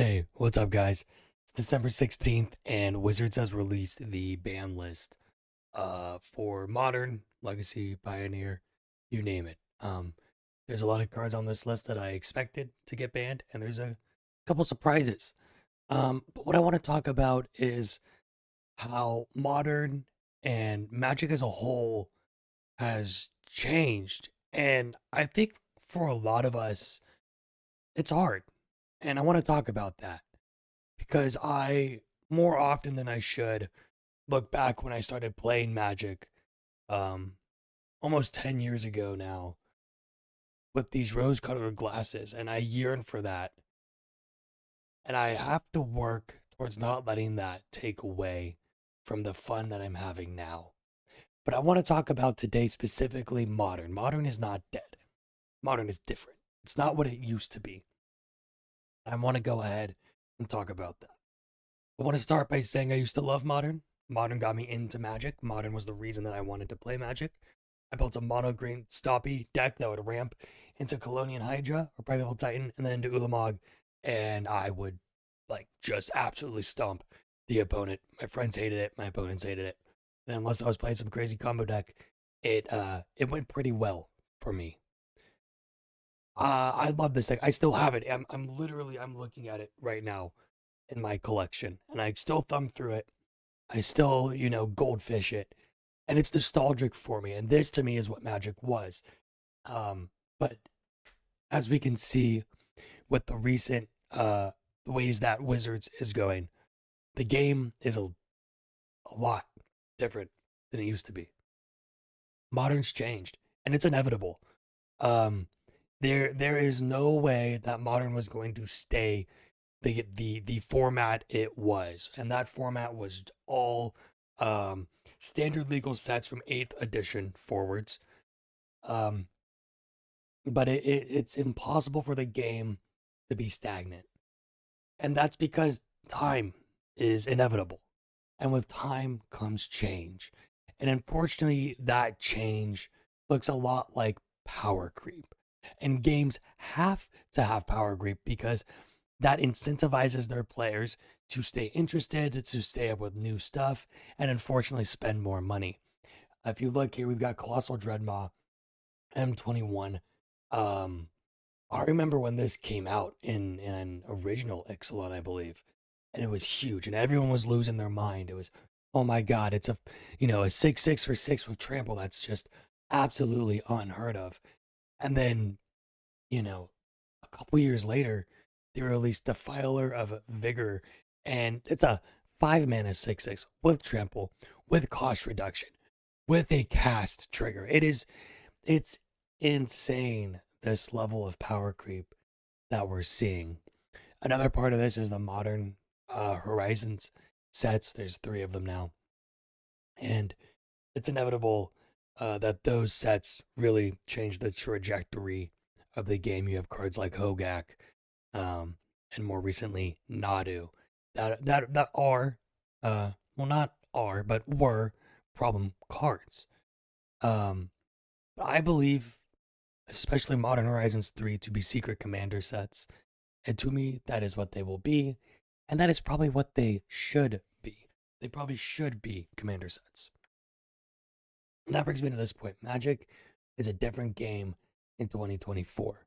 Hey, what's up, guys? It's December 16th, and Wizards has released the ban list for Modern, Legacy, Pioneer, you name it. There's a lot of cards on this list that I expected to get banned, and there's a couple surprises. But what I want to talk about is how Modern and Magic as a whole has changed. And I think for a lot of us, it's hard. And I want to talk about that because I, more often than I should, look back when I started playing Magic, um, almost 10 years ago now, with these rose colored glasses, and I yearn for that. And I have to work towards not letting that take away from the fun that I'm having now. But I want to talk about today specifically Modern. Modern is not dead, Modern is different. It's not what it used to be. I want to go ahead and talk about that. I want to start by saying I used to love Modern. Modern got me into Magic. Modern was the reason that I wanted to play Magic. I built a mono green stoppy deck that would ramp into Colonian Hydra or Primeval Titan and then into Ulamog, and I would like just absolutely stomp the opponent. My friends hated it, my opponents hated it. And unless I was playing some crazy combo deck, it went pretty well for me. I love this deck. I still have it. I'm looking at it right now in my collection, and I still thumb through it. I still, goldfish it, and it's nostalgic for me. And this to me is what Magic was. But as we can see with the recent ways that Wizards is going, the game is a lot different than it used to be. Modern's changed, and it's inevitable. Um, there is no way that Modern was going to stay the format it was, and that format was all um, standard legal sets from 8th edition forwards. Um, but it's impossible for the game to be stagnant, and that's because time is inevitable, and with time comes change, and unfortunately, that change looks a lot like power creep, and games have to have power creep because that incentivizes their players to stay interested, to stay up with new stuff, and unfortunately spend more money. If you look here, we've got Colossal Dreadmaw M21. Um, I remember when this came out in an original Ixalan, I believe, and it was huge, and everyone was losing their mind. It was, oh my god, it's a 6/6 for 6 with trample. That's just absolutely unheard of. And then, you know, a couple years later, they released Defiler of Vigor, and it's a 5 mana 6/6 with trample, with cost reduction, with a cast trigger. It's insane, this level of power creep that we're seeing. Another part of this is the modern Horizons sets. There's three of them now, and it's inevitable that those sets really change the trajectory of the game. You have cards like Hogak, and more recently Nadu, that are, well, not are, but were problem cards. Um, but I believe, especially Modern Horizons 3, to be secret commander sets, and to me, that is what they will be, and that is probably what they should be. They probably should be commander sets. And that brings me to this point. Magic is a different game in 2024.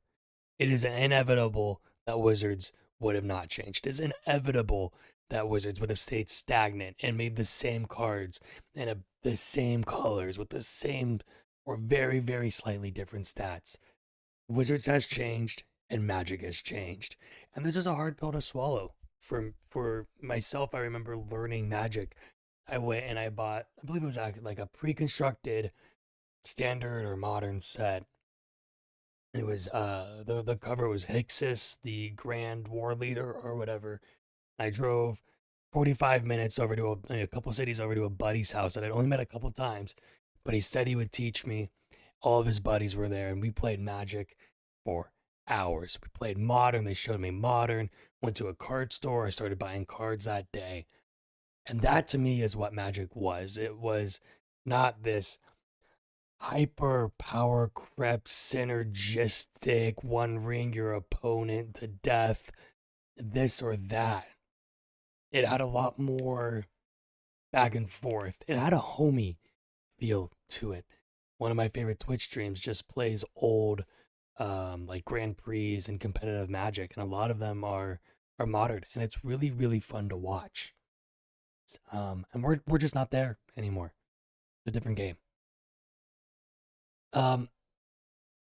It is inevitable that Wizards would have not changed. It is inevitable that Wizards would have stayed stagnant and made the same cards and the same colors with the same or very, very slightly different stats. Wizards has changed and Magic has changed. And this is a hard pill to swallow. For myself, I remember learning Magic. I went and I bought, I believe it was like a pre-constructed standard or modern set. It was the cover was Hixus, the Grand War Leader or whatever. I drove 45 minutes over to a couple cities over to a buddy's house that I'd only met a couple times, but he said he would teach me. All of his buddies were there, and we played Magic for hours. We played Modern. They showed me Modern. Went to a card store. I started buying cards that day, and that to me is what Magic was. It was not this hyper power crept synergistic one ring your opponent to death. this or that. It had a lot more back and forth. It had a homey feel to it. One of my favorite Twitch streams just plays old like Grand Prix and competitive Magic, and a lot of them are modern, and it's really really fun to watch. And we're just not there anymore. It's a different game. Um,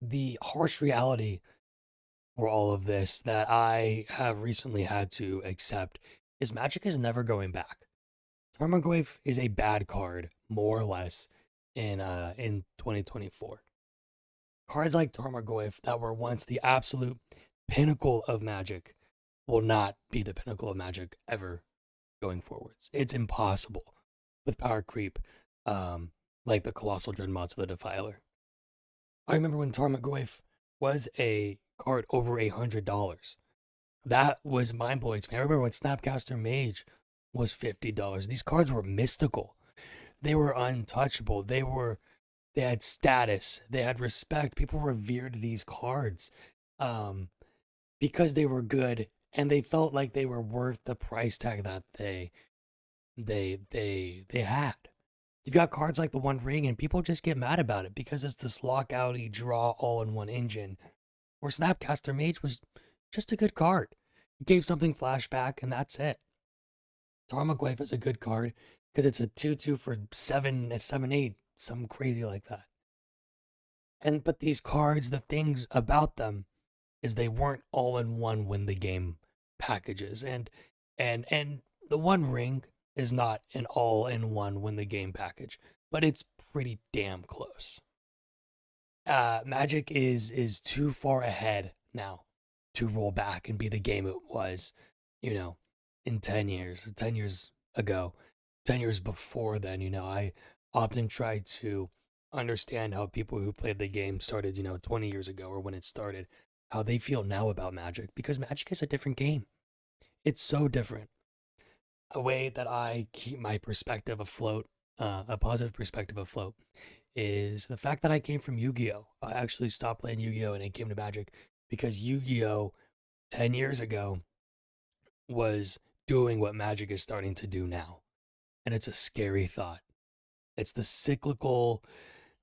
the harsh reality for all of this that I have recently had to accept is Magic is never going back. Tarmogoyf is a bad card, more or less, in 2024. Cards like Tarmogoyf that were once the absolute pinnacle of Magic will not be the pinnacle of Magic ever going forwards. It's impossible with power creep, um, like the Colossal Dreadnought to the Defiler. I remember when Tarmogoyf was a card over $100. That was mind blowing to me. I remember when Snapcaster Mage was $50. These cards were mystical. They were untouchable. They had status. They had respect. People revered these cards, um, because they were good and they felt like they were worth the price tag that they had. You've got cards like the One Ring, and people just get mad about it because it's this lockouty draw all in one engine. Where Snapcaster Mage was just a good card. It gave something flashback, and that's it. Tarmogoyf is a good card because it's a 2/2 for 7/8, something crazy like that. But these cards, the things about them is they weren't all in one win the game packages. And the One Ring is not an all in one win the game package, but it's pretty damn close. Magic is too far ahead now to roll back and be the game it was, you know, in 10 years ago, 10 years before then. I often try to understand how people who played the game started, 20 years ago or when it started, how they feel now about Magic, because Magic is a different game. It's so different. A way that I keep my perspective afloat, a positive perspective afloat, is the fact that I came from Yu-Gi-Oh. I actually stopped playing Yu-Gi-Oh and I came to Magic because Yu-Gi-Oh 10 years ago was doing what Magic is starting to do now. And it's a scary thought. It's the cyclical,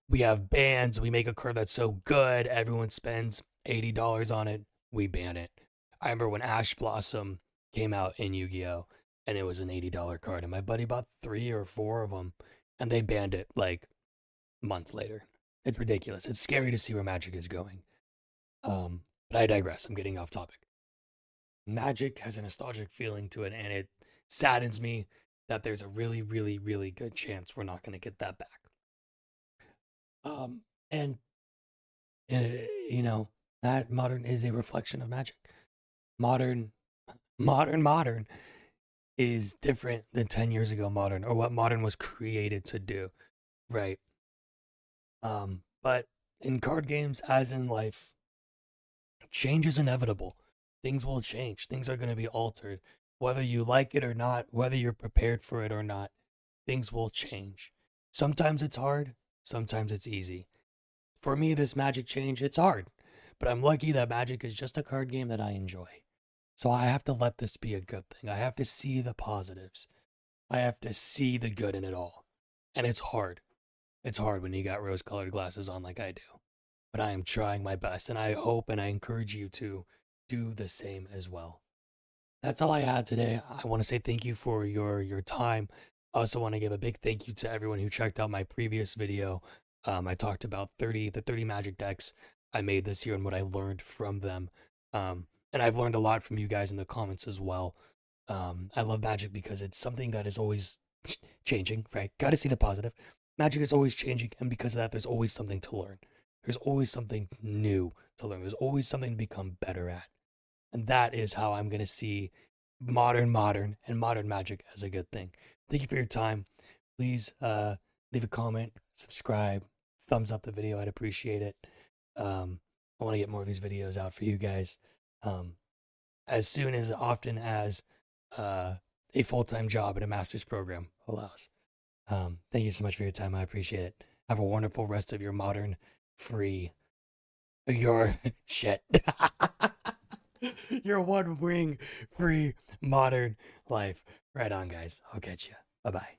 we have bans, we make a card that's so good, everyone spends $80 on it, we ban it. I remember when Ash Blossom came out in Yu-Gi-Oh! And it was an $80 card, and my buddy bought 3 or 4 of them, and they banned it like a month later. It's ridiculous. It's scary to see where Magic is going. But I digress. I'm getting off topic. Magic has a nostalgic feeling to it, and it saddens me that there's a really, really, really good chance we're not going to get that back. And you know that modern is a reflection of Magic. Modern, modern is different than 10 years ago. Modern, or what modern was created to do, right? But in card games, as in life, change is inevitable. Things will change. Things are going to be altered. Whether you like it or not, whether you're prepared for it or not, things will change. Sometimes it's hard, sometimes it's easy. For me, this Magic change, it's hard. But I'm lucky that Magic is just a card game that I enjoy. So I have to let this be a good thing. I have to see the positives. I have to see the good in it all. And it's hard. It's hard when you got rose colored glasses on like I do. But I am trying my best, and I hope and I encourage you to do the same as well. That's all I had today. I want to say thank you for your time. I also want to give a big thank you to everyone who checked out my previous video. I talked about the 30 Magic decks I made this year and what I learned from them. And I've learned a lot from you guys in the comments as well. I love Magic because it's something that is always changing, right? Got to see the positive. Magic is always changing, and because of that, there's always something to learn. There's always something new to learn. There's always something to become better at. And that is how I'm going to see modern and modern Magic as a good thing. Thank you for your time. Please leave a comment, subscribe, thumbs up the video. I'd appreciate it. I want to get more of these videos out for you guys as soon as often as a full-time job and a master's program allows. Thank you so much for your time. I appreciate it. Have a wonderful rest of your modern free your shit. Your one wing free modern life. Right on, guys. I'll catch you. Bye bye.